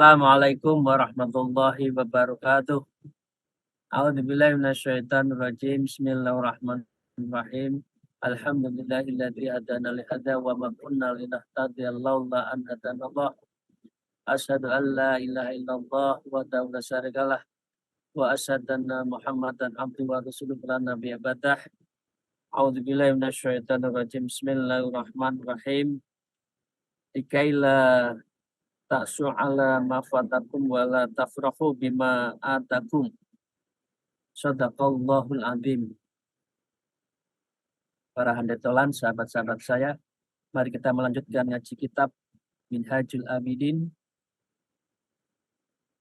Assalamualaikum warahmatullahi wabarakatuh. A'udzubillahi minasyaitonirrajim. Bismillahirrahmanirrahim. Alhamdulillahilladzi hadana li hadza wa ma kunna linahtadiya laula an hadanallah. Asyhadu an la ilaha illallah wahdahu la syarikalah wa asyhadu anna Muhammadan abduhu wa rasuluhu la nabiyya ba'dah. A'udzubillahi minasyaitonirrajim. Bismillahirrahmanirrahim. Ikaila ta'su ala ma fatakum wa la tafrahu bima atakum. Shadaqallahul azim. Para handetolan, sahabat-sahabat saya, mari kita melanjutkan ngaji kitab Minhajul Abidin.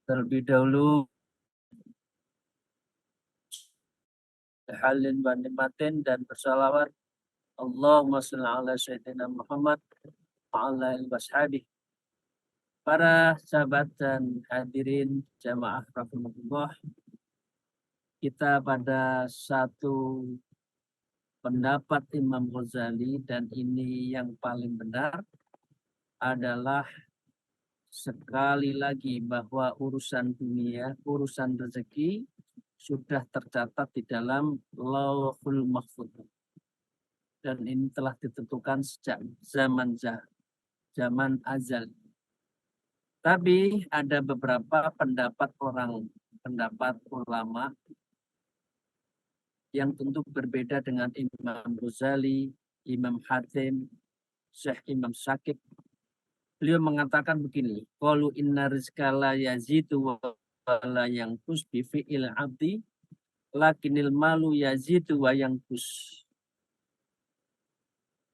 Terlebih dahulu halin wa nikmatin dan bersalawat Allahumma shalli ala sayyidina Muhammad wa ala alihi washabihi. Para sahabat dan hadirin jamaah rahimahullah, kita pada satu pendapat Imam Ghazali, dan ini yang paling benar, adalah sekali lagi bahwa urusan dunia, urusan rezeki sudah tercatat di dalam Lauhul Mahfuz. Dan ini telah ditentukan sejak zaman azal. Tapi ada beberapa pendapat ulama yang tentu berbeda dengan Imam Ghazali, Imam Hatim, Syekh Imam Syakib. Beliau mengatakan begini, qalu inna rizqa la yazidu wa la yanqus bi fi'il 'abdi lakinil malu yazidu wa yanqus.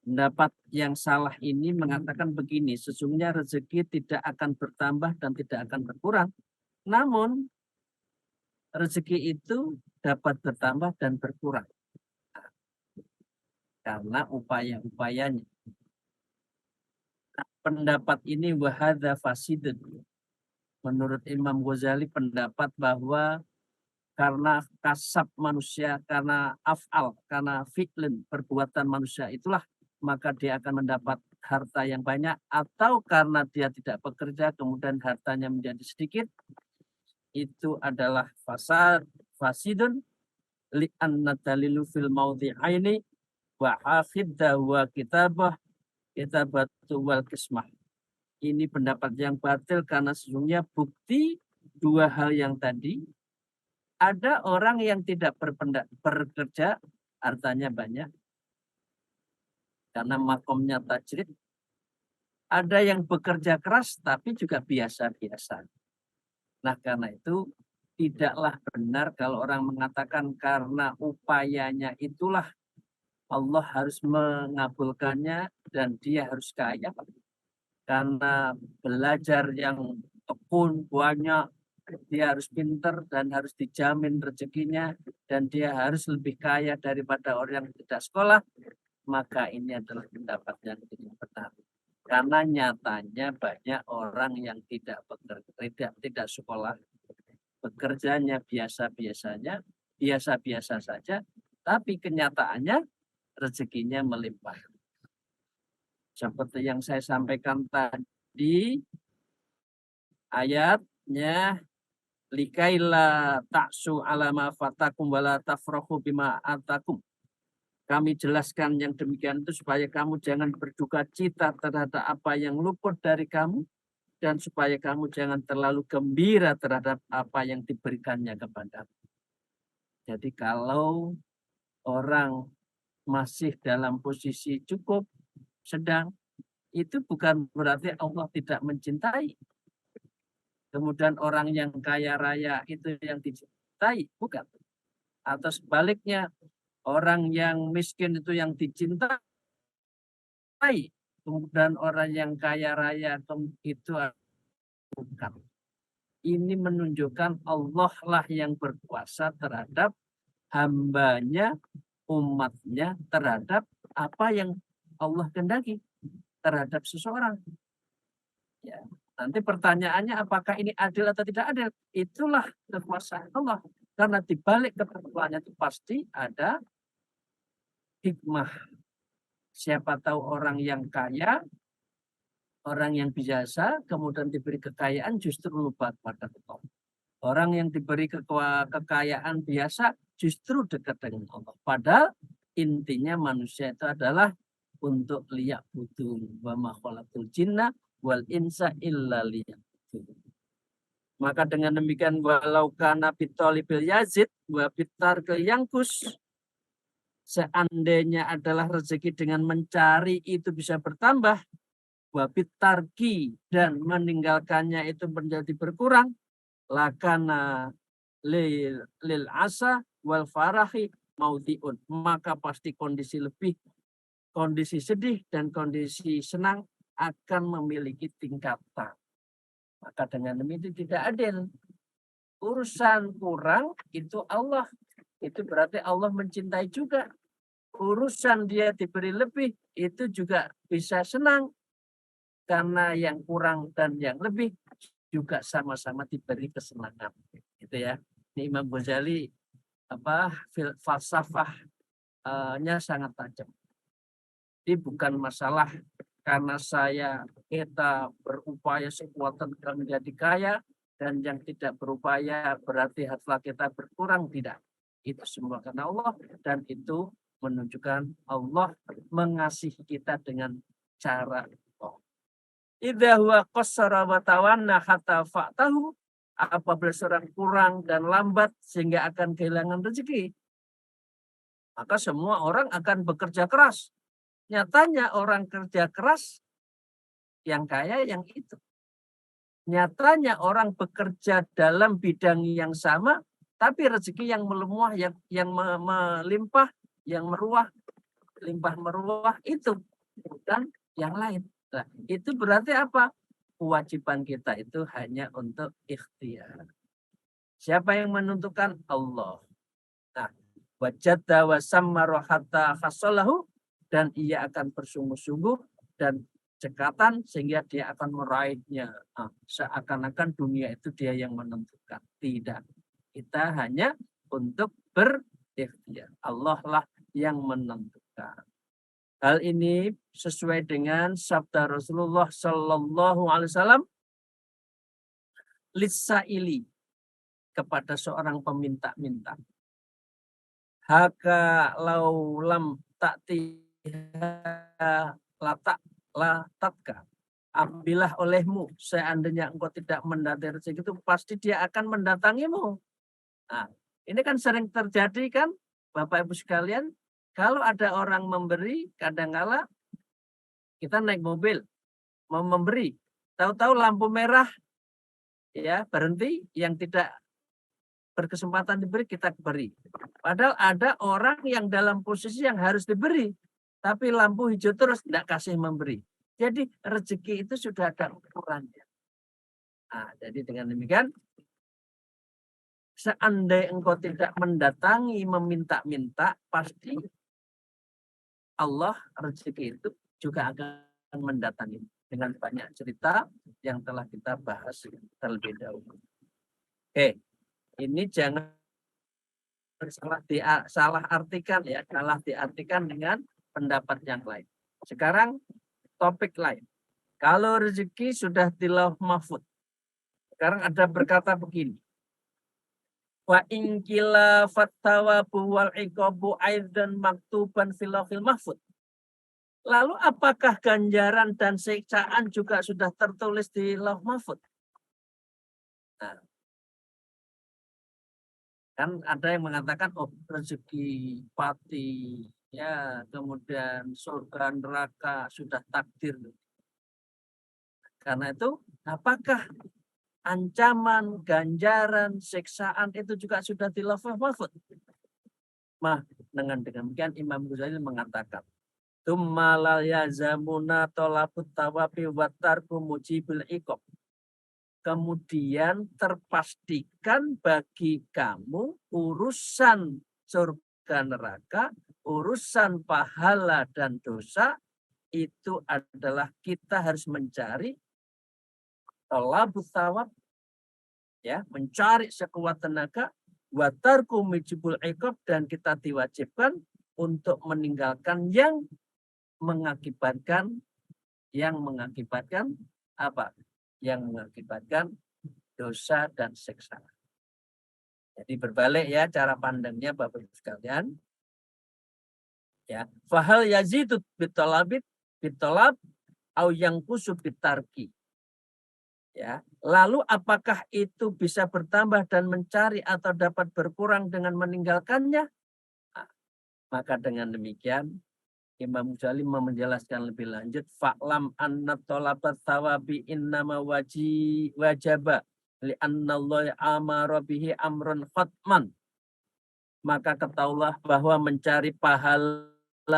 Pendapat yang salah ini mengatakan begini, sesungguhnya rezeki tidak akan bertambah dan tidak akan berkurang. Namun rezeki itu dapat bertambah dan berkurang karena upaya-upayanya. Pendapat ini wahadza fasidun. Menurut Imam Ghazali, pendapat bahwa karena kasab manusia, karena af'al, karena fi'lin, perbuatan manusia itulah, maka dia akan mendapat harta yang banyak, atau karena dia tidak bekerja kemudian hartanya menjadi sedikit, itu adalah fasidun li'anna dalilu fil maudhi'aini wa hafidda wa kitabatu wal kismah. Ini pendapat yang batil karena sesungguhnya bukti dua hal yang tadi, ada orang yang tidak bekerja hartanya banyak karena makomnya tajrid. Ada yang bekerja keras tapi juga biasa-biasa. Nah, karena itu tidaklah benar kalau orang mengatakan karena upayanya itulah Allah harus mengabulkannya dan dia harus kaya. Karena belajar yang tekun, banyak, dia harus pintar dan harus dijamin rezekinya, dan dia harus lebih kaya daripada orang yang tidak sekolah, maka ini adalah pendapat yang tidak benar. Karena nyatanya banyak orang yang tidak sekolah, bekerjanya biasa-biasa saja, tapi kenyataannya rezekinya melimpah. Seperti yang saya sampaikan tadi, ayatnya likaila ta'su ala ma fatakum wala tafrahu bima atakum. Kami jelaskan yang demikian itu supaya kamu jangan berduka cita terhadap apa yang luput dari kamu, dan supaya kamu jangan terlalu gembira terhadap apa yang diberikannya kepadamu. Jadi kalau orang masih dalam posisi cukup, sedang, itu bukan berarti Allah tidak mencintai. Kemudian orang yang kaya raya itu yang dicintai, bukan. Atau sebaliknya, orang yang miskin itu yang dicintai. Kemudian orang yang kaya raya itu bukan. Ini menunjukkan Allah lah yang berkuasa terhadap hambanya, umatnya, terhadap apa yang Allah kehendaki terhadap seseorang. Ya. Nanti pertanyaannya apakah ini adil atau tidak adil? Itulah kekuasaan Allah. Karena di balik ketentuannya itu pasti ada hikmah. Siapa tahu orang yang kaya Orang yang biasa kemudian diberi kekayaan justru lupa pada Allah. Orang yang diberi kekayaan biasa justru dekat dengan Allah. Padahal intinya manusia itu adalah untuk liya'budun wa ma khalaqul jinna wal insa illa liya'budun. Maka dengan demikian walau kana bitolibil yazid wa bitar ke yangkus, seandainya adalah rezeki dengan mencari itu bisa bertambah, wabit tarki dan meninggalkannya itu menjadi berkurang, lakana lil asa wal farahi mautiun, maka pasti kondisi sedih dan kondisi senang akan memiliki tingkatan. Maka dengan demikian tidak adil. Urusan kurang itu Allah, itu berarti Allah mencintai juga. Urusan dia diberi lebih itu juga bisa senang, karena yang kurang dan yang lebih juga sama-sama diberi kesenangan. Gitu ya. Ini Imam Ghazali falsafahnya sangat tajam. Ini bukan masalah karena kita berupaya sekuat tenaga menjadi kaya dan yang tidak berupaya berarti harta kita berkurang, tidak. Itu semua karena Allah dan itu menunjukkan Allah mengasihi kita dengan cara Allah. Idza huwa qassara wa tawanna hatta fa'tahu, apabila seorang kurang dan lambat sehingga akan kehilangan rezeki, maka semua orang akan bekerja keras. Nyatanya orang kerja keras yang kaya yang itu. Nyatanya orang bekerja dalam bidang yang sama, tapi rezeki yang melemah, yang melimpah, yang meruah, limpah meruah itu bukan yang lain. Nah, itu berarti apa? Kewajiban kita itu hanya untuk ikhtiar. Siapa yang menentukan? Allah. Nah, wajadda wa sammara hatta khasalahu, dan ia akan bersungguh-sungguh dan cekatan sehingga dia akan meraihnya. Nah, seakan-akan dunia itu dia yang menentukan. Tidak. Kita hanya untuk berikhtiar. Allah lah yang menentukan. Hal ini sesuai dengan sabda Rasulullah Sallallahu Alaihi Wasallam, lissaili, kepada seorang peminta-minta. Haka laulam ta'tiha latatka. Ambillah olehmu, seandainya engkau tidak mendatangi rezeki itu, pasti dia akan mendatangimu. Nah, ini kan sering terjadi kan, Bapak Ibu sekalian, kalau ada orang memberi, kadang-kala kita naik mobil, mau memberi, tahu-tahu lampu merah, ya berhenti, yang tidak berkesempatan diberi kita beri. Padahal ada orang yang dalam posisi yang harus diberi, tapi lampu hijau terus tidak kasih memberi. Jadi rezeki itu sudah ada ukurannya. Nah, jadi dengan demikian, seandainya engkau tidak mendatangi meminta-minta, pasti Allah rezeki itu juga akan mendatangi, dengan banyak cerita yang telah kita bahas terlebih dahulu. Oke, ini jangan salah artikan ya, salah diartikan dengan pendapat yang lain. Sekarang topik lain. Kalau rezeki sudah di lauh mahfud, sekarang ada berkata begini. Wa inkila fattawabu wal iqabu aidan maktuban fil lauhil mahfud. Lalu apakah ganjaran dan siksaan juga sudah tertulis di lauh mahfud? Nah, kan ada yang mengatakan rezeki pati, ya kemudian surga neraka sudah takdir. Karena itu apakah ancaman, ganjaran, siksaan itu juga sudah di lauh mahfud? Nah, dengan demikian Imam Ghazali mengatakan, Tummalal yazamuna tolabut tawabi watarku mujibil iqab. Kemudian terpastikan bagi kamu urusan surga neraka, urusan pahala dan dosa, itu adalah kita harus mencari tolabut tawab, ya, mencari sekuat tenaga, watarku mujibul iqab, dan kita diwajibkan untuk meninggalkan yang mengakibatkan yang mengakibatkan apa? Yang mengakibatkan dosa dan siksa. Jadi berbalik ya cara pandangnya Bapak Ibu sekalian. Ya, fahal yazidut bitolab au yang kusub bitarki. Ya, lalu apakah itu bisa bertambah dan mencari atau dapat berkurang dengan meninggalkannya? Nah, maka dengan demikian Imam Ghazali menjelaskan lebih lanjut, fa'lam anna talabat thawabi innama wajaba li anna Allah amara bihi amrun khatman. Maka ketahuilah bahwa mencari pahala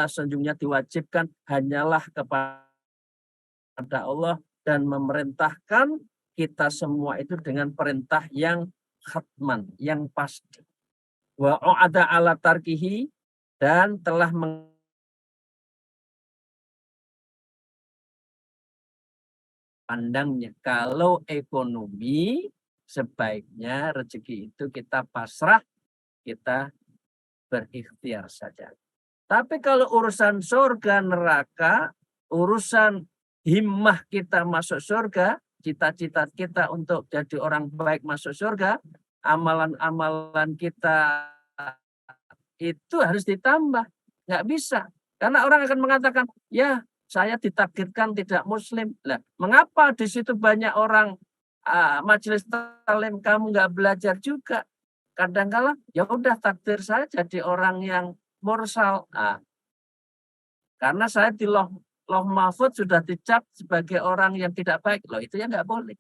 sejujurnya diwajibkan hanyalah kepada Allah dan memerintahkan kita semua itu dengan perintah yang khatman, yang pasti. Wa ada ala tarkihi, dan telah pandangnya. Kalau ekonomi sebaiknya rezeki itu kita pasrah, kita berikhtiar saja. Tapi kalau urusan surga neraka, urusan himmah kita masuk surga, cita-cita kita untuk jadi orang baik masuk surga, amalan-amalan kita itu harus ditambah. Nggak bisa. Karena orang akan mengatakan, ya saya ditakdirkan tidak muslim. Lah, mengapa di situ banyak orang majelis taklim kamu nggak belajar juga? Kadang-kala ya udah takdir saya jadi orang yang mursal. Nah, karena saya di loh mahfud sudah dicap sebagai orang yang tidak baik. Loh itu ya nggak boleh.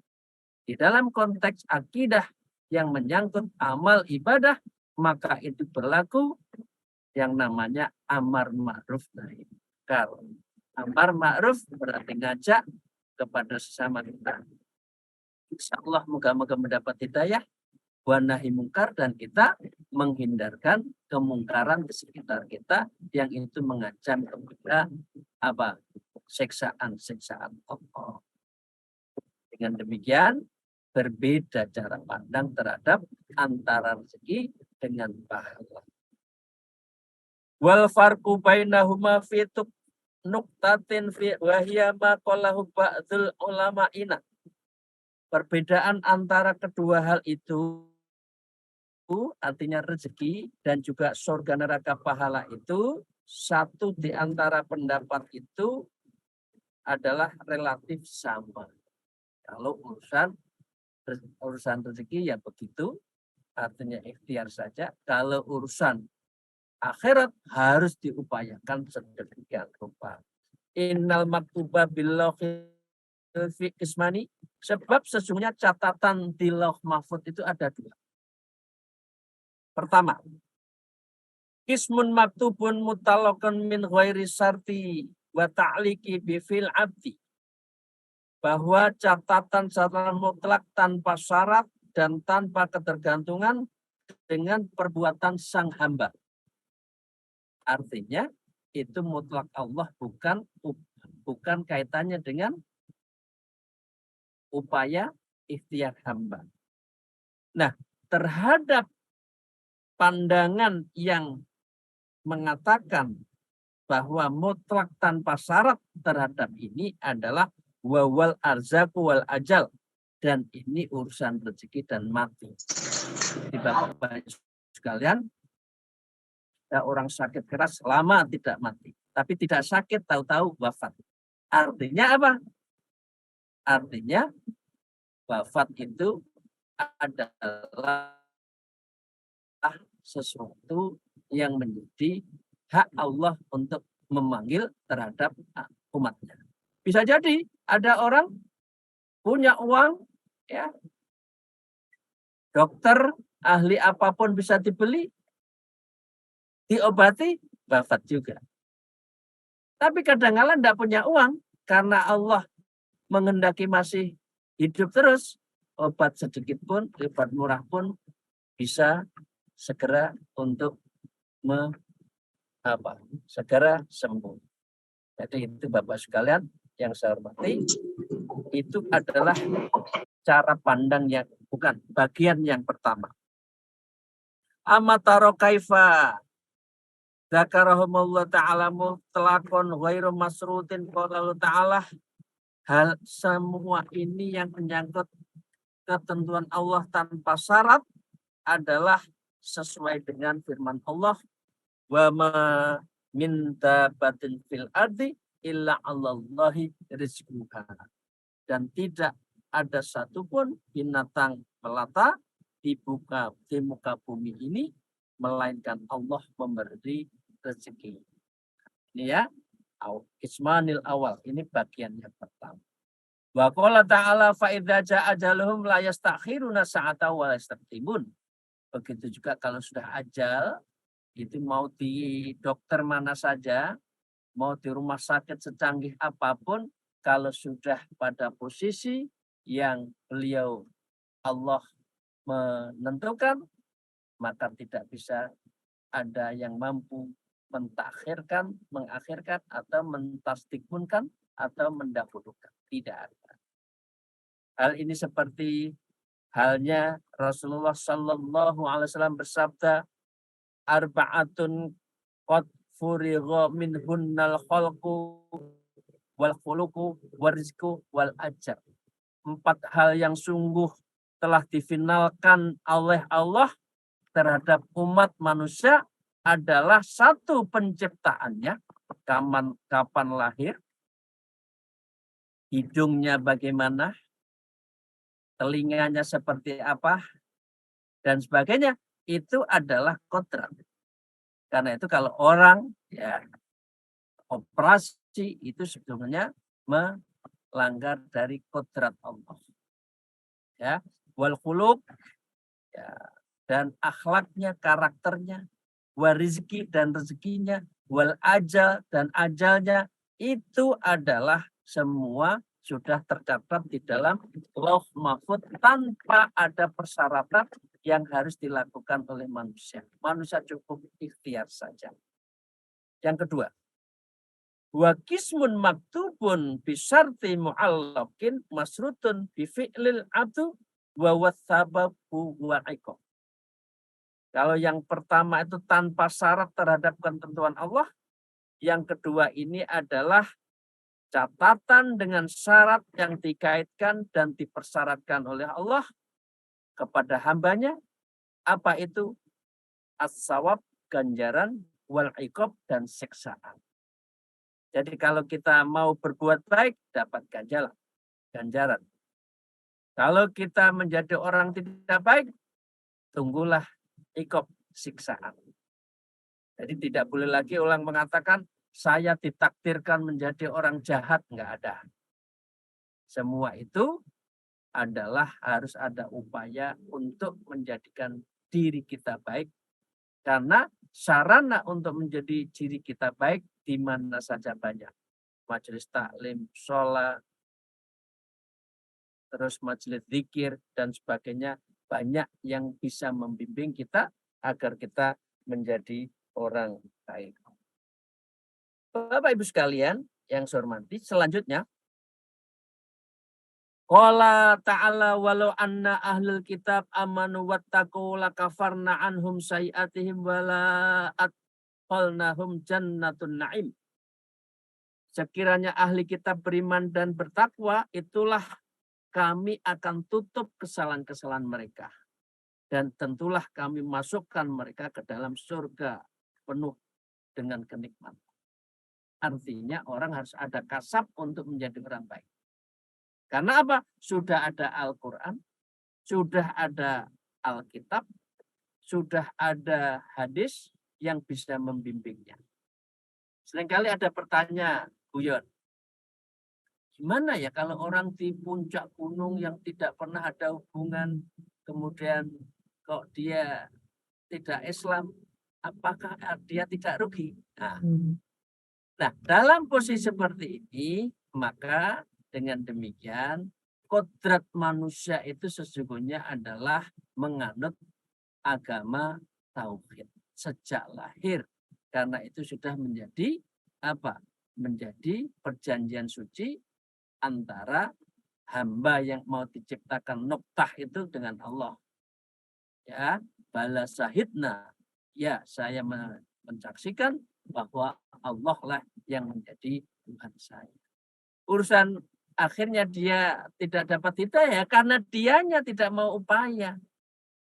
Di dalam konteks akidah yang menyangkut amal ibadah, maka itu berlaku yang namanya amar ma'ruf nahi munkar. Amar ma'ruf berarti ngajak kepada sesama kita. Insya Allah moga-moga mendapat hidayah, wa nahi mungkar, dan kita menghindarkan kemungkaran di sekitar kita yang itu mengancam kepada apa? Siksaan Allah. Dengan demikian berbeda cara pandang terhadap antara rezeki dengan pahala. Wal farqu bainahuma fi nuktatin fi wahya ma qalahu ba'dzul ulama'ina. Perbedaan antara kedua hal itu artinya rezeki dan juga surga neraka pahala itu, satu di antara pendapat itu adalah relatif sama. Kalau urusan rezeki ya begitu, artinya ikhtiar saja. Kalau urusan akhirat harus diupayakan sedemikian rupa. Innal maktuba billahi fi ismani, sebab sesungguhnya catatan di lauh mahfud itu ada dua. Pertama, ismun maktubun mutalakun min ghairi sarti wa ta'liqi bifil abdi, bahwa catatan mutlak tanpa syarat dan tanpa ketergantungan dengan perbuatan sang hamba. Artinya itu mutlak Allah, bukan kaitannya dengan upaya ikhtiar hamba. Nah, terhadap pandangan yang mengatakan bahwa mutlak tanpa syarat terhadap ini adalah wawal arzaku wal ajal, dan ini urusan rezeki dan mati. Di Bapak sekalian, ada orang sakit keras lama tidak mati, tapi tidak sakit tahu-tahu wafat. Artinya apa? Artinya wafat itu adalah sesuatu yang menjadi hak Allah untuk memanggil terhadap umatnya. Bisa jadi ada orang punya uang, ya, dokter, ahli apapun bisa dibeli, diobati, wafat juga. Tapi kadang-kadang tidak punya uang, karena Allah menghendaki masih hidup terus, obat sedikit pun, obat murah pun bisa segera untuk segera sembuh. Jadi itu Bapak sekalian yang saya hormati, itu adalah cara pandang yang bukan bagian yang pertama. Amataro kaifa dzakarahumullah ta'ala mutlaqan ghairu masrutin qala ta'ala hal semua ini yang menyangkut ketentuan Allah tanpa syarat adalah sesuai dengan firman Allah, wa ma min dabatin fil ardi illa 'alallahi rizquha. Dan tidak ada satupun binatang melata di muka bumi ini melainkan Allah memberi rezeki. Ini ya, Ismanil awal, ini bagian yang pertama. Wa qala ta'ala fa idza jaa ajaluhum la yastakhiruna sa'ata wa la yastaqdimun. Begitu juga kalau sudah ajal, itu mau di dokter mana saja, mau di rumah sakit secanggih apapun, kalau sudah pada posisi yang beliau Allah menentukan, maka tidak bisa ada yang mampu mentakhirkan, mengakhirkan, atau mentasdikmunkan, atau mendahulukan. Tidak ada. Hal ini seperti halnya Rasulullah Shallallahu Alaihi Wasallam bersabda, arba'atun qad furigha minhunnal khalqu wal khuluqu warizqu wal ajar. 4 hal yang sungguh telah difinalkan oleh Allah terhadap umat manusia adalah 1 penciptaannya, kapan lahir, hidungnya bagaimana, telinganya seperti apa, dan sebagainya. Itu adalah kodrat. Karena itu kalau orang ya operasi itu sebetulnya melanggar dari kodrat Allah. Ya, wal khuluq, ya, dan akhlaknya, karakternya, wal rizki dan rezekinya, wal ajal dan ajalnya, itu adalah semua sudah tercatat di dalam Lauh Mahfuz tanpa ada persyaratan yang harus dilakukan oleh manusia. Manusia cukup ikhtiar saja. Yang kedua, wa qismun maktubun bisyarti mu'allaqin masrutun bi fi'lil abdu wa wathababu wa iqab. Kalau yang pertama itu tanpa syarat terhadap ketentuan Allah, yang kedua ini adalah catatan dengan syarat yang dikaitkan dan dipersyaratkan oleh Allah kepada hambanya. Apa itu? As-sawab, ganjaran, wal iqab, dan siksaan. Jadi kalau kita mau berbuat baik, dapat ganjaran. Kalau kita menjadi orang tidak baik, tunggulah iqab, siksaan. Jadi tidak boleh lagi orang mengatakan, saya ditakdirkan menjadi orang jahat, enggak ada. Semua itu adalah harus ada upaya untuk menjadikan diri kita baik. Karena sarana untuk menjadi diri kita baik di mana saja banyak. Majelis taklim, sholat, terus majelis zikir, dan sebagainya. Banyak yang bisa membimbing kita agar kita menjadi orang baik. Bapak Ibu sekalian yang saya hormati, selanjutnya qala ta'ala walau anna ahlul kitab amanu wattaqu lakafarna anhum sayiatihim wala atqalnahum jannatun na'im. Sekiranya ahli kitab beriman dan bertakwa, itulah kami akan tutup kesalahan-kesalahan mereka. Dan tentulah kami masukkan mereka ke dalam surga penuh dengan kenikmatan. Artinya orang harus ada kasab untuk menjadi orang baik. Karena apa? Sudah ada Al-Quran, sudah ada Alkitab, sudah ada hadis yang bisa membimbingnya. Seringkali ada pertanyaan, Buyon, gimana ya kalau orang di puncak gunung yang tidak pernah ada hubungan, kemudian kok dia tidak Islam, apakah dia tidak rugi? Nah, dalam posisi seperti ini, maka dengan demikian, kodrat manusia itu sesungguhnya adalah menganut agama tauhid sejak lahir. Karena itu sudah menjadi apa? Menjadi perjanjian suci antara hamba yang mau diciptakan nuktah itu dengan Allah. Ya, bala sahidna. Ya, saya mensaksikan bahwa Allah lah yang menjadi Tuhan saya. Urusan akhirnya dia tidak dapat hidayah karena dianya tidak mau upaya.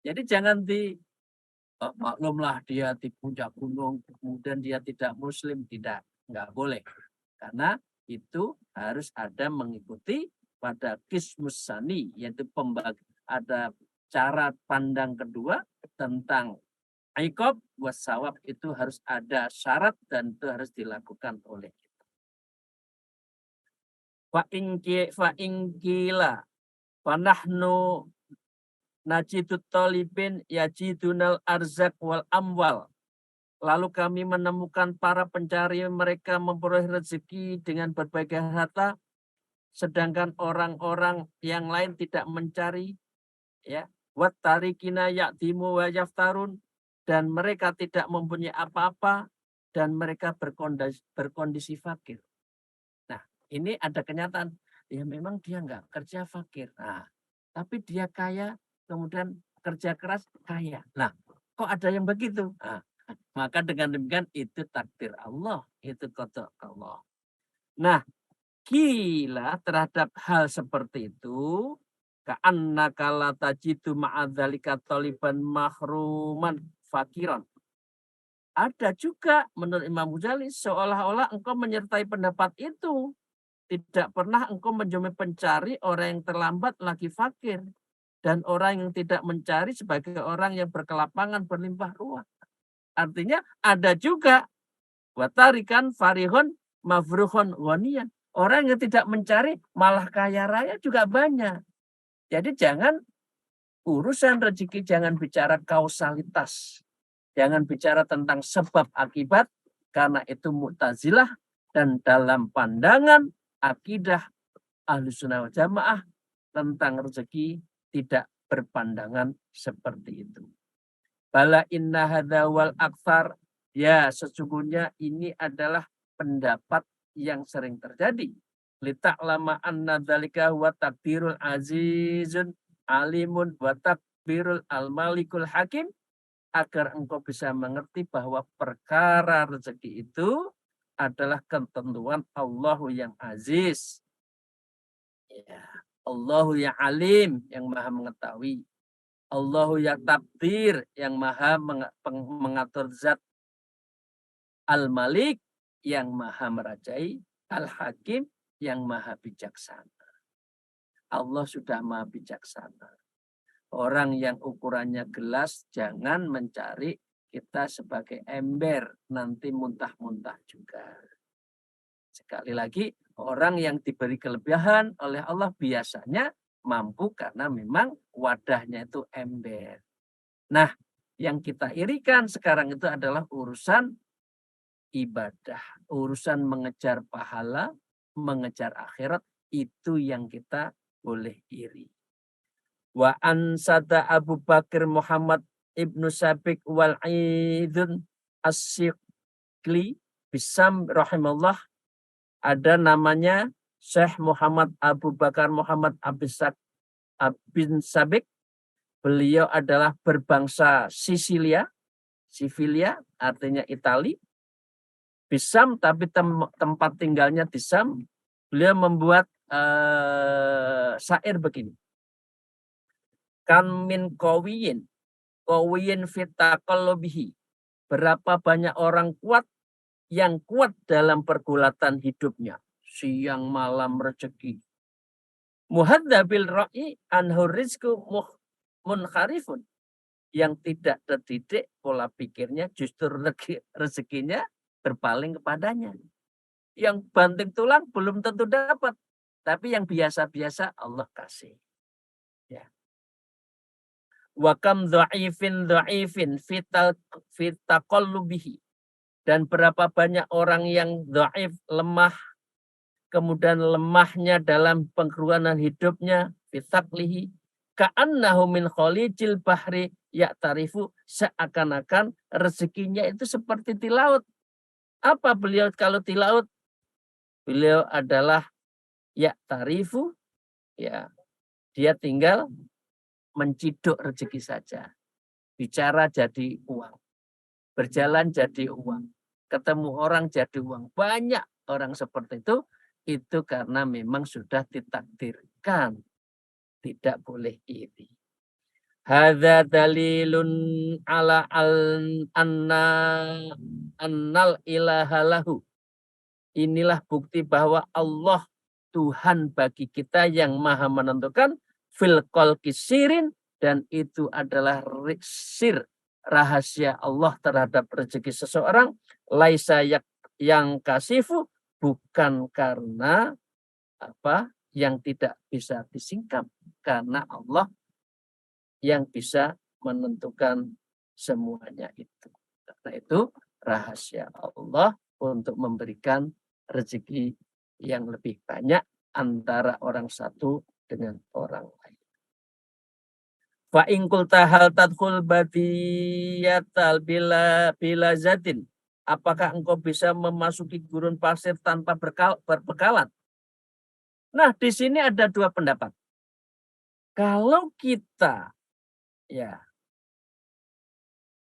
Jadi jangan maklumlah dia di puncak gunung, kemudian dia tidak muslim, tidak, nggak boleh. Karena itu harus ada mengikuti pada qismus tsani, yaitu ada cara pandang kedua tentang iqab wasawab, itu harus ada syarat dan itu harus dilakukan oleh kita. Fa ingkila panahnu najidut talibin yajidunal arzak wal amwal. Lalu kami menemukan para pencari, mereka memperoleh rezeki dengan berbagai harta, sedangkan orang-orang yang lain tidak mencari, ya. Wat tarikina ya'timu wa yaftarun, dan mereka tidak mempunyai apa-apa dan mereka berkondisi fakir. Nah, ini ada kenyataan, ya memang dia nggak kerja fakir. Nah, tapi dia kaya, kemudian kerja keras kaya. Nah, kok ada yang begitu? Nah, maka dengan demikian itu takdir Allah, itu qada Allah. Nah, gila terhadap hal seperti itu, ka'annaka la tajidu ma'adzalika taliban mahruman fakiran. Ada juga menurut Imam Ghazali seolah-olah engkau menyertai pendapat itu. Tidak pernah engkau menjumpai pencari orang yang terlambat lagi fakir. Dan orang yang tidak mencari sebagai orang yang berkelapangan berlimpah ruah. Artinya ada juga watarikan farihun mafruhun ghaniyan. Orang yang tidak mencari malah kaya raya juga banyak. Jadi jangan urusan rezeki, jangan bicara kausalitas. Jangan bicara tentang sebab akibat, karena itu Mu'tazilah, dan dalam pandangan akidah Ahlussunnah wal Jamaah tentang rezeki tidak berpandangan seperti itu. Bala inna hadza wal aktsar, ya sesungguhnya ini adalah pendapat yang sering terjadi. Lita'lama anna dzalika wa takdirul azizun alimun wa takbirul al-malikul hakim, agar engkau bisa mengerti bahwa perkara rezeki itu adalah ketentuan Allahu yang aziz. Ya, Allahu yang alim, yang maha mengetahui. Allahu ya takdir, yang maha mengatur zat. Al-Malik, yang maha merajai. Al-Hakim, yang maha bijaksana. Allah sudah maha bijaksana. Orang yang ukurannya gelas jangan mencari kita sebagai ember, nanti muntah-muntah juga. Sekali lagi, orang yang diberi kelebihan oleh Allah biasanya mampu karena memang wadahnya itu ember. Nah, yang kita irikan sekarang itu adalah urusan ibadah, urusan mengejar pahala, mengejar akhirat, itu yang kita boleh iri. Wa ansada Abu Bakar Muhammad ibnu Sabiq wal Aidun As-Siqli Bisam rahimahullah, ada namanya Syekh Muhammad Abu Bakar Muhammad bin Sabiq. Beliau adalah berbangsa Sisilia artinya Itali. Bisam, tapi tempat tinggalnya di Sam. Beliau membuat syair begini. Kan min qawiyin fitaqallubihi. Berapa banyak orang kuat yang kuat dalam pergulatan hidupnya. Siang malam rezeki. Muhadzabil ra'i anhur rizku munkharifun. Yang tidak terdidik pola pikirnya, justru rezekinya berpaling kepadanya. Yang banting tulang belum tentu dapat. Tapi yang biasa-biasa Allah kasih. Ya. Wa kam dha'ifin fitaqallubihi. Dan berapa banyak orang yang dhaif, lemah, kemudian lemahnya dalam pengorbanan hidupnya, fitaqlihi, ka'annahu min khalijil bahri ya'tarifu, seakan-akan rezekinya itu seperti di laut. Apa beliau kalau di laut? Beliau adalah ya'tarifu, ya, dia tinggal menciduk rezeki saja. Bicara jadi uang. Berjalan jadi uang. Ketemu orang jadi uang. Banyak orang seperti itu. itu karena memang sudah ditakdirkan. Tidak boleh iri. Hadza dalilun ala annal ilaha lahu. Inilah bukti bahwa Allah Tuhan bagi kita yang maha menentukan fil qalqi sirin, dan itu adalah sir rahasia Allah terhadap rezeki seseorang, laisa yang kasifu, bukan karena apa yang tidak bisa disingkap, karena Allah yang bisa menentukan semuanya itu. Karena itu rahasia Allah untuk memberikan rezeki yang lebih banyak antara orang satu dengan orang lain. Fa in qulta hal tadkhul badiyatal bila zatin. Apakah engkau bisa memasuki gurun pasir tanpa berbekalan? Nah, di sini ada dua pendapat. Kalau kita ya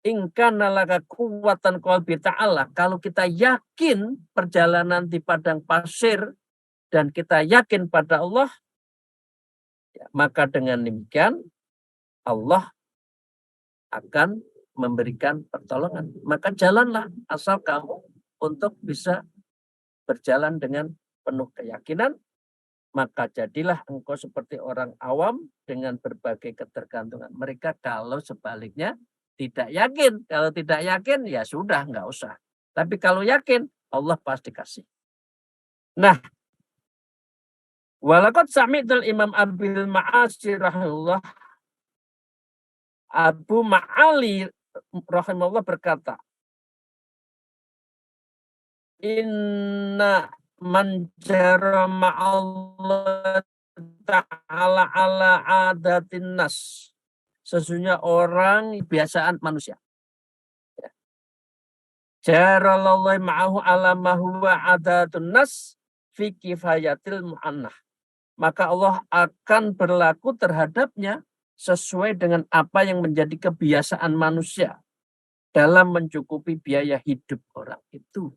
ingkana laka kuwatan qalbi ta'ala, kalau kita yakin perjalanan di padang pasir dan kita yakin pada Allah, ya, maka dengan demikian Allah akan memberikan pertolongan. Maka jalanlah asal kamu untuk bisa berjalan dengan penuh keyakinan, maka jadilah engkau seperti orang awam dengan berbagai ketergantungan mereka. Kalau sebaliknya tidak yakin, kalau tidak yakin ya sudah, nggak usah. Tapi kalau yakin, Allah pasti kasih. Nah, walaqad sami'tul Imam Abil Ma'asir rahimahullah, Abu Ma'ali rahimahullah berkata, inna man jara ma'allah ta'ala ala adatin nas. Sesungguhnya orang kebiasaan manusia. Jarallahu ma'ahu ala ma huwa adatun nas fi kifayatil mu'annah. Maka Allah akan berlaku terhadapnya sesuai dengan apa yang menjadi kebiasaan manusia dalam mencukupi biaya hidup orang itu.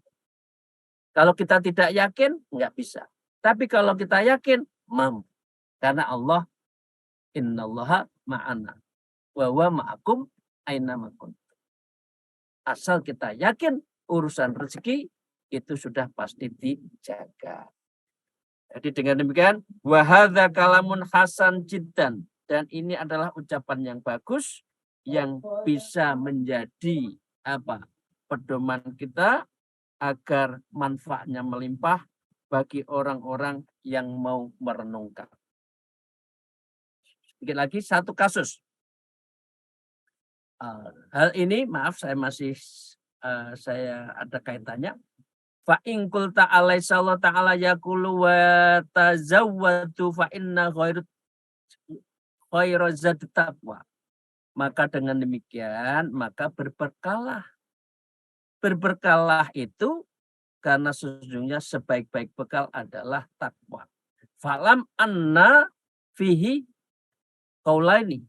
Kalau kita tidak yakin, nggak bisa. Tapi kalau kita yakin, mampu. Karena Allah, innallaha ma'ana. Wa huwa ma'akum aina makun. Asal kita yakin urusan rezeki itu sudah pasti dijaga. Jadi dengan demikian, wa hadza kalamun hasan jiddan, dan ini adalah ucapan yang bagus yang bisa menjadi apa? Pedoman kita agar manfaatnya melimpah bagi orang-orang yang mau merenungkan. Sedikit lagi satu kasus. Hal ini maaf saya ada kaitannya. Fa in qulta alaihissallahu ta'ala yaqulu wa tazawwadu fa inna khairaz taqwa. Maka dengan demikian maka berberkalah. Berberkalah itu karena sesungguhnya sebaik-baik bekal adalah takwa. Falam anna fihi qaulaini.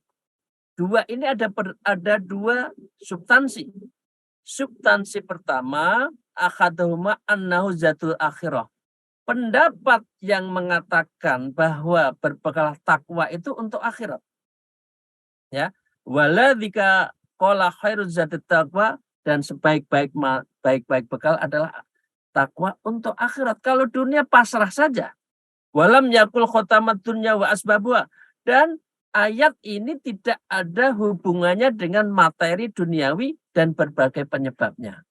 Dua ini ada dua substansi. Substansi pertama, akhaduhuma annahu zatul akhirah. Pendapat yang mengatakan bahwa berbekal takwa itu untuk akhirat. Ya, waladzika qala khairuz zatit taqwa, dan sebaik-baik bekal adalah takwa untuk akhirat. Kalau dunia pasrah saja. Walam yakul khotamat dunya wa asbabuha, dan ayat ini tidak ada hubungannya dengan materi duniawi dan berbagai penyebabnya.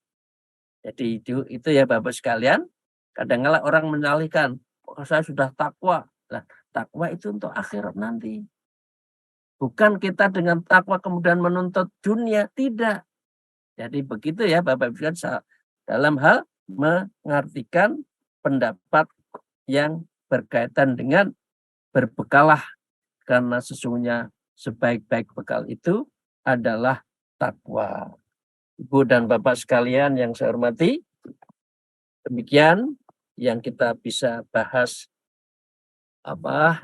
Jadi itu ya Bapak sekalian, kadang-kala orang menyalahkan, oh, saya sudah takwa. Nah, takwa itu untuk akhirat nanti. Bukan kita dengan takwa kemudian menuntut dunia, tidak. Jadi begitu ya Bapak Ibu dalam hal mengartikan pendapat yang berkaitan dengan berbekalah, karena sesungguhnya sebaik-baik bekal itu adalah takwa. Ibu dan Bapak sekalian yang saya hormati, demikian yang kita bisa bahas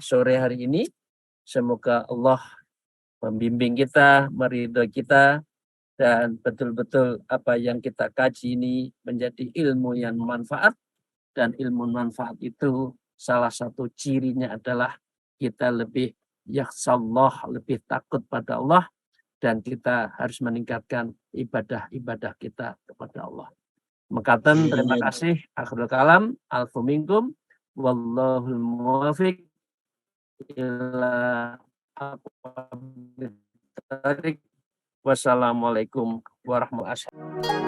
sore hari ini. Semoga Allah membimbing kita, meridhoi kita, dan betul-betul apa yang kita kaji ini menjadi ilmu yang bermanfaat Dan ilmu manfaat itu salah satu cirinya adalah kita lebih yakhshallah, lebih takut pada Allah, dan kita harus meningkatkan ibadah-ibadah kita kepada Allah. Mekaten terima kasih. Akhirul kalam. Alfu minkum. Wallahul muwafiq ila aqwamit thoriq. Wassalamualaikum warahmatullahi wabarakatuh.